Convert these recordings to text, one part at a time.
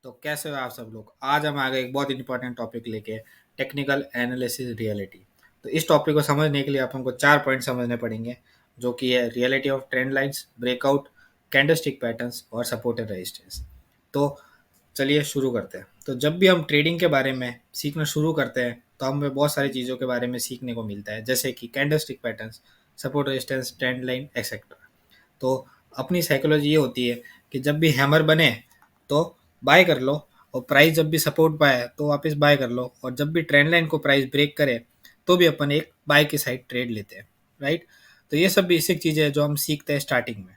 तो कैसे हो आप सब लोग। आज हम आ गए एक बहुत इंपॉर्टेंट टॉपिक लेके, टेक्निकल एनालिसिस रियलिटी। तो इस टॉपिक को समझने के लिए अपन को 4 पॉइंट समझने पड़ेंगे, जो कि है reality of trend lines, breakout, candlestick patterns और सपोर्ट एंड रेजिस्टेंस। तो चलिए शुरू करते हैं। तो जब भी हम ट्रेडिंग के बारे में सीखना शुरू करते हैं तो हमें बहुत सारी चीज़ों के बारे में सीखने को मिलता है, जैसे कि candlestick patterns, support resistance, trend line etcetera. तो अपनी साइकोलॉजी ये होती है कि जब भी हैमर बने तो बाय कर लो, और प्राइस जब भी सपोर्ट पाए तो वापस बाय कर लो, और जब भी ट्रेंड लाइन को प्राइस ब्रेक करे तो भी अपन एक बाय की साइड ट्रेड लेते हैं। राइट। तो ये सब बेसिक चीज़ें हैं जो हम सीखते हैं स्टार्टिंग में,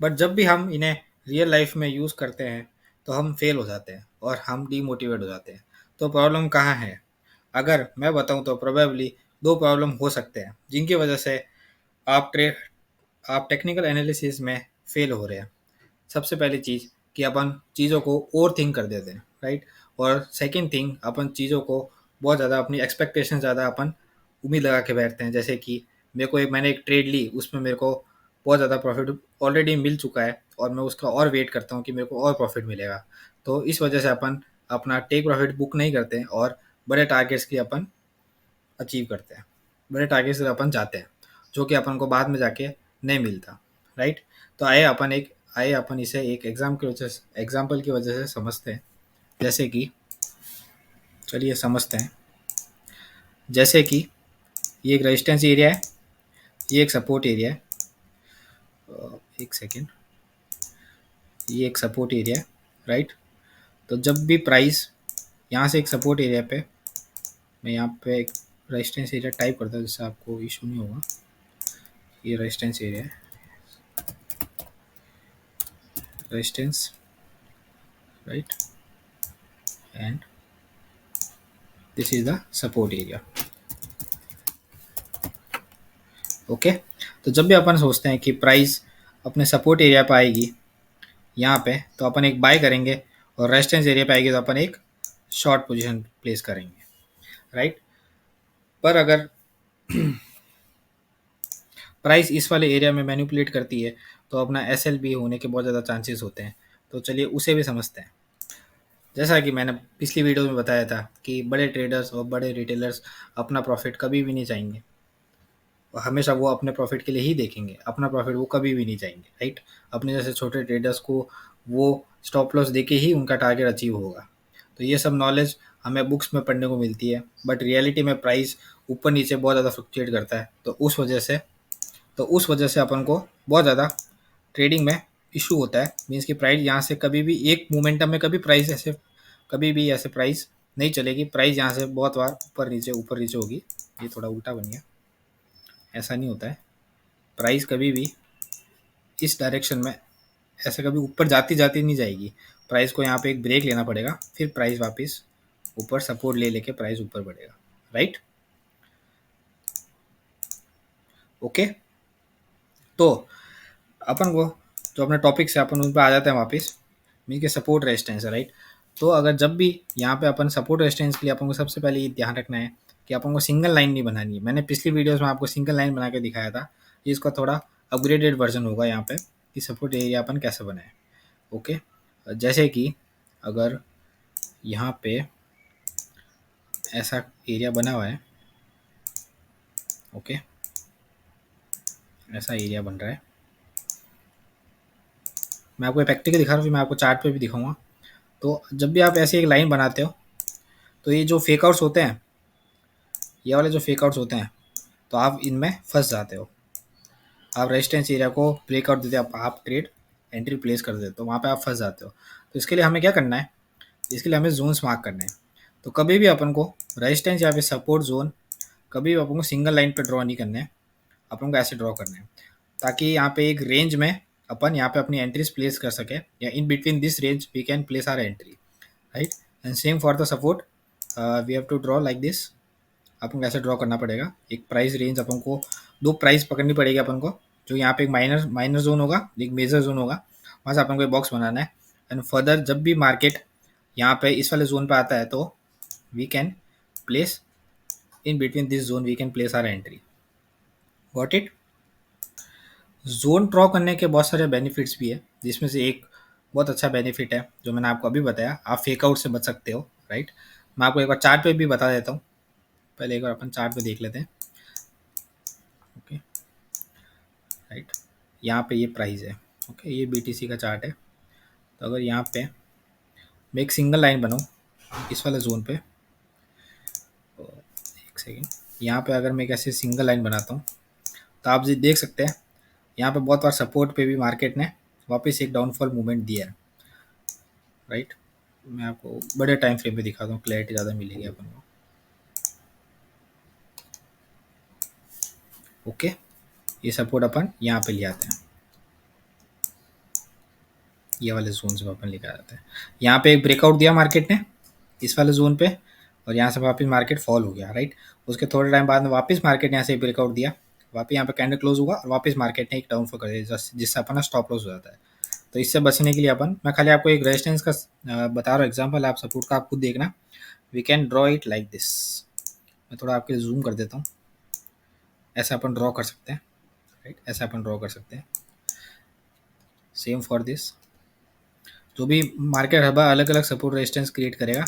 बट जब भी हम इन्हें रियल लाइफ में यूज़ करते हैं तो हम फेल हो जाते हैं और हम डीमोटिवेट हो जाते हैं। तो प्रॉब्लम कहाँ है? अगर मैं बताऊं तो प्रोबेबली दो प्रॉब्लम हो सकते हैं जिनकी वजह से आप ट्रे आप टेक्निकल एनालिसिस में फेल हो रहे हैं। सबसे पहली चीज़ कि अपन चीज़ों को ओवर थिंक कर देते हैं। राइट। और सेकंड थिंग, अपन चीज़ों को बहुत ज़्यादा, अपनी एक्सपेक्टेशन ज़्यादा अपन उम्मीद लगा के बैठते हैं। जैसे कि मैंने एक ट्रेड ली, उसमें मेरे को बहुत ज़्यादा प्रॉफिट ऑलरेडी मिल चुका है और मैं उसका और वेट करता हूँ कि मेरे को और प्रॉफिट मिलेगा। तो इस वजह से अपन अपना टेक प्रॉफिट बुक नहीं करते हैं और बड़े टारगेट्स की अपन अचीव करते हैं, बड़े टारगेट्स से अपन जाते हैं, जो कि अपन को बाद में जाके नहीं मिलता। राइट। तो आइए अपन इसे एक एग्जाम्पल की वजह से समझते हैं। जैसे कि चलिए समझते हैं। जैसे कि ये एक रेजिस्टेंस एरिया है, ये एक सपोर्ट एरिया है। एक सेकेंड, ये एक सपोर्ट एरिया है। राइट। तो जब भी प्राइस यहाँ से एक सपोर्ट एरिया पे, मैं यहाँ पे एक रेजिस्टेंस एरिया टाइप करता हूँ जिससे आपको इशू नहीं होगा। ये रेजिस्टेंस एरिया है, resistance. Right. And this is the support area. Okay. तो जब भी अपन सोचते हैं कि प्राइस अपने सपोर्ट एरिया पे आएगी यहाँ पे, तो अपन एक बाय करेंगे, और रेजिस्टेंस एरिया पे आएगी तो अपन एक शॉर्ट पोजीशन प्लेस करेंगे। राइट। पर अगर प्राइस इस वाले एरिया में मैनिपुलेट करती है तो अपना एस एल बी होने के बहुत ज़्यादा चांसेस होते हैं। तो चलिए उसे भी समझते हैं। जैसा कि मैंने पिछली वीडियो में बताया था कि बड़े ट्रेडर्स और बड़े रिटेलर्स अपना प्रॉफिट कभी भी नहीं चाहेंगे, और हमेशा वो अपने प्रॉफिट के लिए ही देखेंगे, अपना प्रॉफिट वो कभी भी नहीं चाहेंगे। राइट। अपने जैसे छोटे ट्रेडर्स को वो स्टॉप लॉस देके ही उनका टारगेट अचीव होगा। तो ये सब नॉलेज हमें बुक्स में पढ़ने को मिलती है, बट रियलिटी में प्राइस ऊपर नीचे बहुत ज़्यादा फ्लक्चुएट करता है। तो उस वजह से अपन को बहुत ज़्यादा ट्रेडिंग में इशू होता है। मीन्स कि प्राइस यहाँ से कभी भी एक मोमेंटम में कभी भी ऐसे प्राइस नहीं चलेगी। प्राइस यहाँ से बहुत बार ऊपर नीचे होगी। ये थोड़ा उल्टा बन गया, ऐसा नहीं होता है। प्राइस कभी भी इस डायरेक्शन में ऐसे कभी ऊपर जाती जाती नहीं जाएगी। प्राइस को यहाँ पे एक ब्रेक लेना पड़ेगा, फिर प्राइस वापस ऊपर सपोर्ट ले लेके प्राइस ऊपर बढ़ेगा। राइट। ओके। तो अपन को जो अपने टॉपिक से अपन उन पर आ जाते हैं वापस। मीन के सपोर्ट रेजिस्टेंस है। राइट। तो अगर जब भी यहाँ पे अपन सपोर्ट रेजिस्टेंस के लिए अपन को सबसे पहले ये ध्यान रखना है कि अपन को सिंगल लाइन नहीं बनानी है। मैंने पिछली वीडियोस में आपको सिंगल लाइन बना के दिखाया था, ये इसका थोड़ा अपग्रेडेड वर्जन होगा यहाँ पे कि सपोर्ट एरिया अपन कैसे बनाए। ओके। जैसे कि अगर यहाँ पे ऐसा एरिया बना हुआ है, ओके, ऐसा एरिया बन रहा है। मैं आपको प्रैक्टिकल दिखा रहा हूँ, फिर मैं आपको चार्ट पे भी दिखाऊंगा। तो जब भी आप ऐसे एक लाइन बनाते हो तो ये जो फेकआउट्स होते हैं, ये वाले जो फेकआउट्स होते हैं, तो आप इनमें फंस जाते हो। आप रेजिस्टेंस एरिया को ब्रेकआउट देते हो, आप ट्रेड एंट्री प्लेस कर देते हो, वहाँ पे आप फंस जाते हो। तो इसके लिए हमें क्या करना है? इसके लिए हमें जोन्स मार्क करने हैं। तो कभी भी अपन को रेजिस्टेंस या फिर सपोर्ट जोन कभी भी अपन को सिंगल लाइन पे ड्रॉ नहीं करने हैं, अपन को ऐसे ड्रॉ करना है ताकि यहाँ पे एक रेंज में अपन यहाँ पे अपनी एंट्रीज प्लेस कर सके, या in between this range we can place our entry. Right. And same for the support, we have to draw like this. अपन को ऐसे ड्रॉ करना पड़ेगा। एक प्राइस रेंज अपन को, दो प्राइस पकड़नी पड़ेगी अपन को, जो यहाँ पे एक माइनर माइनर जोन होगा, एक मेजर जोन होगा, वहाँ से अपन को एक बॉक्स बनाना है। एंड फर्दर जब भी मार्केट यहाँ पे इस वाले जोन पे आता है तो we can place in between this zone, we can place our entry. Got it? Zone draw करने के बहुत सारे बेनिफिट्स भी है, जिसमें से एक बहुत अच्छा बेनिफिट है जो मैंने आपको अभी बताया, आप फेक आउट से बच सकते हो, राइट। मैं आपको एक बार चार्ट पे भी बता देता हूँ, पहले एक बार अपन चार्ट पे देख लेते हैं। ओके, राइट, यहाँ पे ये प्राइस है। ओके, ये BTC का चार्ट है। तो अगर यहाँ पे मैं एक सिंगल लाइन बनाऊँ इस वाले जोन पे, एक सेकेंड, यहाँ पे अगर मैं एक ऐसे सिंगल लाइन बनाता हूँ तो आप जी देख सकते हैं यहाँ पे बहुत बार सपोर्ट पे भी मार्केट ने वापस एक डाउनफॉल मूवमेंट दिया है, राइट। मैं आपको बड़े टाइम फ्रेम पे दिखाता हूँ, क्लैरिटी ज़्यादा मिलेगी अपन को। ओके, ये सपोर्ट अपन यहाँ पे ले आते हैं, ये वाले जोन से अपन लेकर आते हैं। यहाँ पे एक ब्रेकआउट दिया मार्केट ने इस वाले जोन पे, और यहाँ से वापस मार्केट फॉल हो गया, राइट। उसके थोड़े टाइम बाद में वापस मार्केट यहाँ से ब्रेकआउट दिया, वापस यहाँ पे कैंडल क्लोज हुआ और वापस मार्केट ने एक डाउनफॉल कर दिया, जिससे अपना स्टॉप लॉस हो जाता है। तो इससे बचने के लिए अपन, मैं खाली आपको एक रेजिस्टेंस का बता रहा हूँ एग्जाम्पल, आप सपोर्ट का आप खुद देखना। We can draw it like this. मैं थोड़ा आपके जूम कर देता हूँ, ऐसा अपन ड्रॉ कर सकते हैं, राइट, ऐसा अपन ड्रॉ कर सकते हैं। सेम फॉर दिस, जो भी मार्केट हर बार अलग अलग सपोर्ट रेजिस्टेंस क्रिएट करेगा,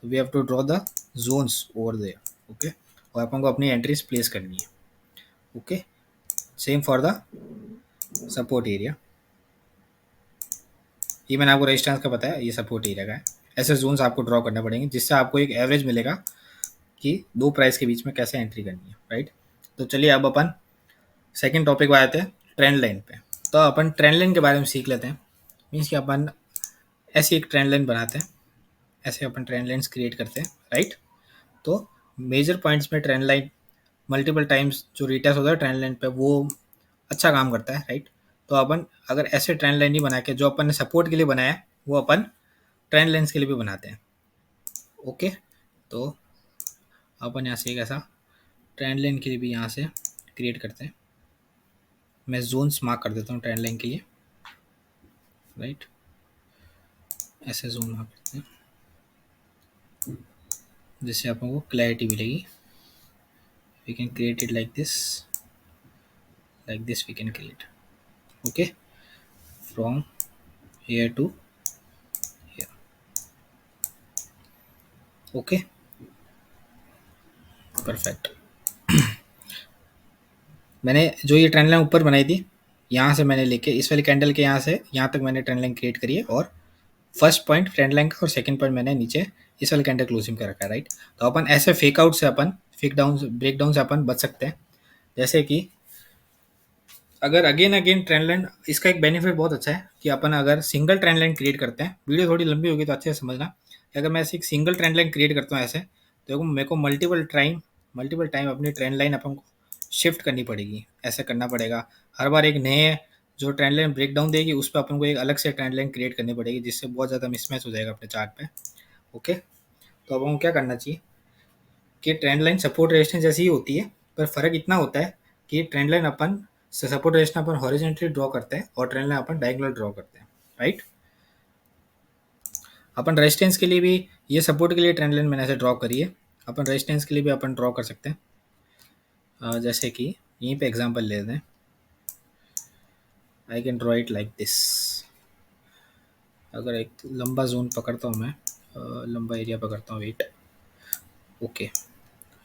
तो we have to draw the zones over there. Okay, और अपन को अपनी एंट्रीज प्लेस करनी है। Okay, same for the support area, ये मैंने आपको रेजिस्टेंस का बताया, ये सपोर्ट एरिया का है। ऐसे जोन्स आपको ड्रॉ करने पड़ेंगे जिससे आपको एक एवरेज मिलेगा कि दो प्राइस के बीच में कैसे एंट्री करनी है, राइट। तो चलिए अब अपन सेकंड टॉपिक पे आते हैं, ट्रेंड लाइन पे। तो अपन ट्रेंड लाइन के बारे में सीख लेते हैं। मीन्स कि अपन ऐसी एक ट्रेंड लाइन बनाते हैं, ऐसे अपन ट्रेंड लाइन्स क्रिएट करते हैं, राइट। तो मेजर पॉइंट्स में ट्रेंड लाइन मल्टीपल टाइम्स जो रिटेस्ट होता है ट्रेंड लाइन पे, वो अच्छा काम करता है, राइट। तो अपन अगर ऐसे ट्रेंड लाइन नहीं बना के जो अपन ने सपोर्ट के लिए बनाया है वो अपन ट्रेंड लाइन्स के लिए भी बनाते हैं। ओके, तो अपन यहाँ से एक ऐसा ट्रेंड लाइन के लिए भी यहाँ से क्रिएट करते हैं। मैं जोन्स मार्क कर देता हूँ ट्रेंड लाइन के लिए, राइट, ऐसे जोन मार्क करते हैं जिससे अपन को क्लैरिटी मिलेगी। We can create it like this we can create. Okay, from here to here। Okay, perfect. मैंने जो ये ट्रेंड लाइन ऊपर बनाई थी, यहाँ से मैंने लेके इस वाली कैंडल के यहाँ से यहाँ तक मैंने ट्रेंड लाइन क्रिएट करी है, और फर्स्ट पॉइंट ट्रेंड लाइन का और सेकंड पॉइंट मैंने नीचे इस वाले कैंडल क्लोजिंग का रखा है, राइट। तो अपन ऐसे फेक आउट से अपन फेक डाउन ब्रेक डाउन से अपन बच सकते हैं। जैसे कि अगर अगेन अगेन ट्रेंड लाइन, इसका एक बेनिफिट बहुत अच्छा है कि अपन अगर सिंगल ट्रेंड लाइन क्रिएट करते हैं, वीडियो थोड़ी लंबी होगी तो अच्छे से समझना कि अगर मैं ऐसे एक सिंगल ट्रेंड लाइन क्रिएट करता हूँ ऐसे, तो मेरे को मल्टीपल टाइम अपनी ट्रेंड लाइन अपन को शिफ्ट करनी पड़ेगी, ऐसे करना पड़ेगा। हर बार एक नए जो ट्रेंड लाइन ब्रेक डाउन देगी उस पर अपन को एक अलग से ट्रेंड लाइन क्रिएट करनी पड़ेगी, जिससे बहुत ज़्यादा मिसमैच हो जाएगा अपने चार्ट पे। ओके, तो अब हमको क्या करना चाहिए कि ट्रेंड लाइन सपोर्ट रेजिस्टेंस जैसी ही होती है, पर फर्क इतना होता है कि ट्रेंड लाइन अपन सपोर्ट रेजिस्टेंस अपन हॉरिजॉन्टली ड्रॉ करते हैं और ट्रेंड लाइन अपन डायगोनल ड्रॉ करते हैं, राइट। अपन रेजिस्टेंस के लिए भी, ये सपोर्ट के लिए ट्रेंड लाइन मैंने ऐसे ड्रॉ करी है, अपन रेजिस्टेंस के लिए भी अपन ड्रॉ कर सकते हैं। जैसे कि यहीं पे एग्जांपल ले लेते हैं, I can draw it like this. अगर एक लंबा जोन पकड़ता हूँ मैं, लंबा एरिया पकड़ता हूँ, वेट, ओके,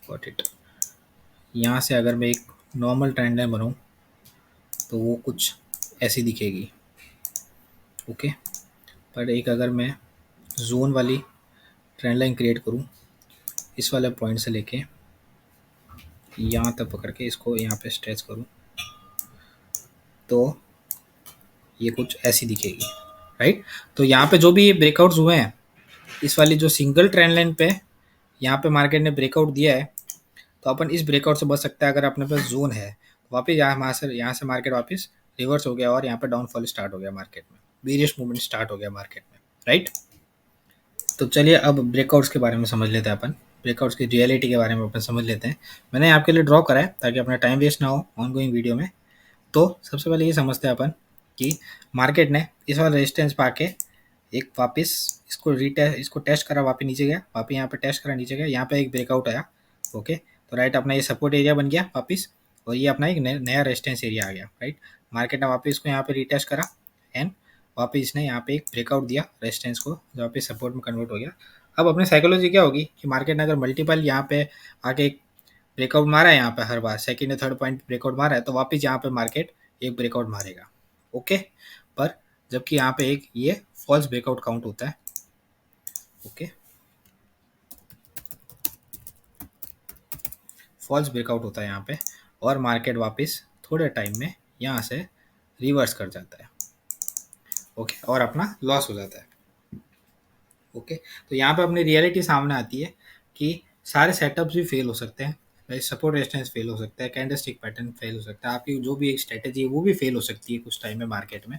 गॉट इट। यहाँ से अगर मैं एक नॉर्मल ट्रेंड लाइन बनाऊँ तो वो कुछ ऐसी दिखेगी। ओके, पर एक अगर मैं जोन वाली ट्रेंड लाइन क्रिएट करूँ इस वाले पॉइंट से लेके यहाँ तक पकड़ के इसको यहाँ पे स्ट्रेच करूँ तो ये कुछ ऐसी दिखेगी, राइट। तो यहाँ पे जो भी ये ब्रेकआउट्स हुए हैं इस वाली जो सिंगल ट्रेंड लाइन पे यहाँ पे मार्केट ने ब्रेकआउट दिया है, तो अपन इस ब्रेकआउट से बच सकते हैं अगर अपने पास जोन है। वापस यहाँ से मार्केट वापस रिवर्स हो गया और यहाँ पे डाउनफॉल स्टार्ट हो गया मार्केट में, वेरियस मूवमेंट स्टार्ट हो गया मार्केट में, राइट। तो चलिए अब ब्रेकआउट्स के बारे में समझ लेते हैं अपन, ब्रेकआउट्स की रियलिटी के बारे में अपन समझ लेते हैं। मैंने आपके लिए ड्रॉ करा है ताकि अपना टाइम वेस्ट ना हो ऑनगोइंग वीडियो में। तो सबसे पहले ये समझते हैं अपन कि मार्केट ने इस वाला रेजिस्टेंस पाके एक वापस इसको टेस्ट करा, वापस नीचे गया, वापस यहाँ पे टेस्ट करा, नीचे गया, यहाँ पे एक ब्रेकआउट आया। ओके, तो राइट अपना ये सपोर्ट एरिया बन गया वापस, और ये अपना एक नया रेजिस्टेंस एरिया आ गया, राइट। मार्केट ने वापस इसको यहाँ पे रिटेस्ट करा एंड वापस इसने यहाँ पे एक ब्रेकआउट दिया रेजिस्टेंस को, जहाँ पे सपोर्ट में कन्वर्ट हो गया। अब अपने साइकोलॉजी क्या होगी कि मार्केट ने अगर मल्टीपल यहाँ पे आके एक ब्रेकआउट मारा है, यहाँ पे हर बार सेकंड या थर्ड पॉइंट ब्रेकआउट मारा है, तो वापस यहाँ पे मार्केट एक ब्रेकआउट मारेगा। ओके, पर जबकि यहाँ पे एक ये फॉल्स ब्रेकआउट काउंट होता है। ओके, फॉल्स ब्रेकआउट होता है यहाँ पे, और मार्केट वापस थोड़े टाइम में यहाँ से रिवर्स कर जाता है। ओके, और अपना लॉस हो जाता है। ओके, तो यहाँ पे अपनी रियलिटी सामने आती है कि सारे सेटअप्स भी फेल हो सकते हैं, सपोर्ट रेजिस्टेंस फेल हो सकता है, कैंडलस्टिक पैटर्न फेल हो सकता है, आपकी जो भी एक स्ट्रेटेजी है वो भी फेल हो सकती है कुछ टाइम में मार्केट में।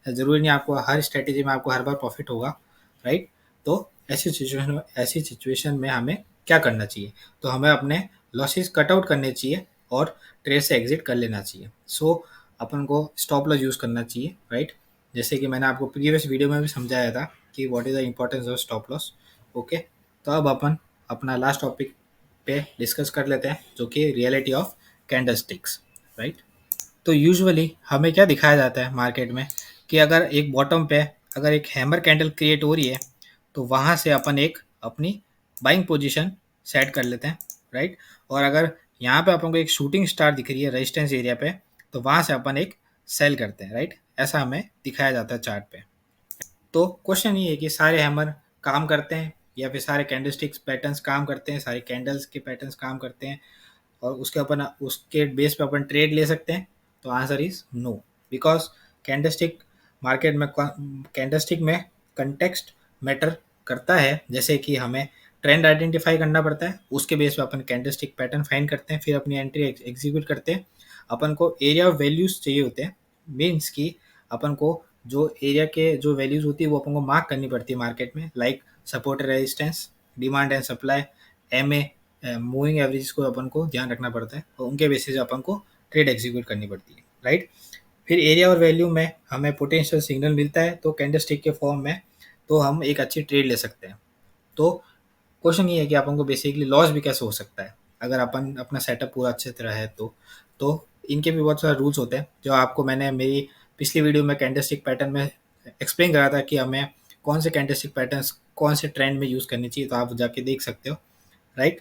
ज़रूरी नहीं आपको हर स्ट्रेटेजी में आपको हर बार प्रॉफिट होगा, राइट। तो ऐसी सिचुएशन में हमें क्या करना चाहिए, तो हमें अपने लॉसेस कट आउट करने चाहिए और ट्रेड से एग्जिट कर लेना चाहिए। सो अपन को स्टॉप लॉस यूज़ करना चाहिए, राइट। जैसे कि मैंने आपको प्रीवियस वीडियो में भी समझाया था कि what is the importance of stop loss. Okay, तो अब अपन अपना लास्ट टॉपिक पे डिस्कस कर लेते हैं, जो कि रियलिटी ऑफ कैंडलस्टिक्स, राइट। तो यूजुअली हमें क्या दिखाया जाता है मार्केट में कि अगर एक बॉटम पे अगर एक हैमर कैंडल क्रिएट हो रही है, तो वहाँ से अपन एक अपनी बाइंग पोजीशन सेट कर लेते हैं, राइट। और अगर यहाँ पे अपन को एक शूटिंग स्टार दिख रही है रेजिस्टेंस एरिया पे, तो वहाँ से अपन एक सेल करते हैं, राइट। ऐसा हमें दिखाया जाता है चार्ट पे। तो क्वेश्चन ये है कि सारे हैमर काम करते हैं या फिर सारे कैंडलस्टिक्स पैटर्न्स काम करते हैं, सारे कैंडल्स के पैटर्न्स काम करते हैं, और उसके बेस पे अपन ट्रेड ले सकते हैं। तो answer is no, because candlestick market में कैंडलस्टिक में कंटेक्स्ट मैटर करता है। जैसे कि हमें ट्रेंड आइडेंटिफाई करना पड़ता है, उसके बेस पे अपन कैंडलस्टिक पैटर्न फाइंड करते हैं, फिर अपनी एंट्री एग्जीक्यूट करते हैं। अपन को एरिया ऑफ वैल्यूज चाहिए होते हैं, मीन्स कि अपन को जो एरिया के जो वैल्यूज होती है वो अपन को मार्क करनी पड़ती है मार्केट में, like support resistance, demand and supply, MA, moving average को अपन को ध्यान रखना पड़ता है, और उनके बेसिस अपन को ट्रेड एग्जीक्यूट करनी पड़ती है, राइट। फिर एरिया और वैल्यू में हमें पोटेंशियल सिग्नल मिलता है, तो कैंडलस्टिक के फॉर्म में, तो हम एक अच्छी ट्रेड ले सकते हैं। तो क्वेश्चन ये है कि अपन को बेसिकली लॉस भी कैसे हो सकता है अगर अपन अपना सेटअप पूरा अच्छे तरह है तो इनके भी बहुत सारे रूल्स होते हैं, जो आपको मैंने मेरी पिछली वीडियो में कैंडलस्टिक पैटर्न में एक्सप्लेन करा था कि हमें कौन से कैंडलस्टिक पैटर्न्स कौन से ट्रेंड में यूज़ करनी चाहिए, तो आप जाके देख सकते हो, राइट।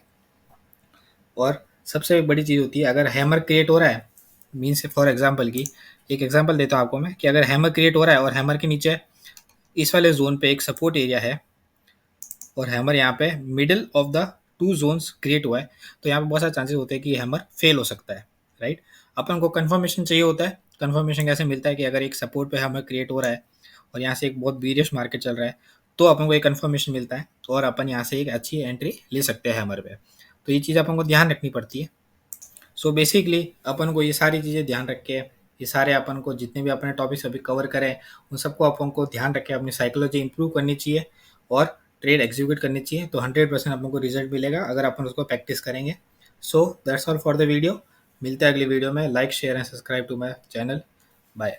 और सबसे बड़ी चीज़ होती है, अगर हैमर क्रिएट हो रहा है, मीन्स फॉर एग्जांपल की एक एग्जांपल देता हूँ आपको मैं, कि अगर हैमर क्रिएट हो रहा है और हैमर के नीचे इस वाले जोन पे एक सपोर्ट एरिया है, और हैमर यहाँ पे middle of the two zones create हुआ है, तो यहाँ पे बहुत सारे चांसेस होते हैं कि हैमर फेल हो सकता है, राइट। अपन को कंफर्मेशन चाहिए होता है। कंफर्मेशन कैसे मिलता है कि अगर एक सपोर्ट पे हैमर क्रिएट हो रहा है और यहाँ से एक बहुत बीरिश मार्केट चल रहा है, तो अपन को एक कंफर्मेशन मिलता है और अपन यहाँ से एक अच्छी एंट्री ले सकते हैं हैमर पे। तो ये चीज़ अपन को ध्यान रखनी पड़ती है। सो बेसिकली अपन को ये सारी चीज़ें ध्यान रख के, ये सारे अपन को जितने भी अपने टॉपिक्स अभी कवर करें, उन सबको अपन को ध्यान रख के अपनी साइकोलॉजी इंप्रूव करनी चाहिए और ट्रेड एग्जीक्यूट करनी चाहिए, तो 100% अपन को रिजल्ट मिलेगा अगर अपन उसको प्रैक्टिस करेंगे। So that's all for the video. मिलते हैं अगली वीडियो में। Like share and subscribe to my channel. Bye.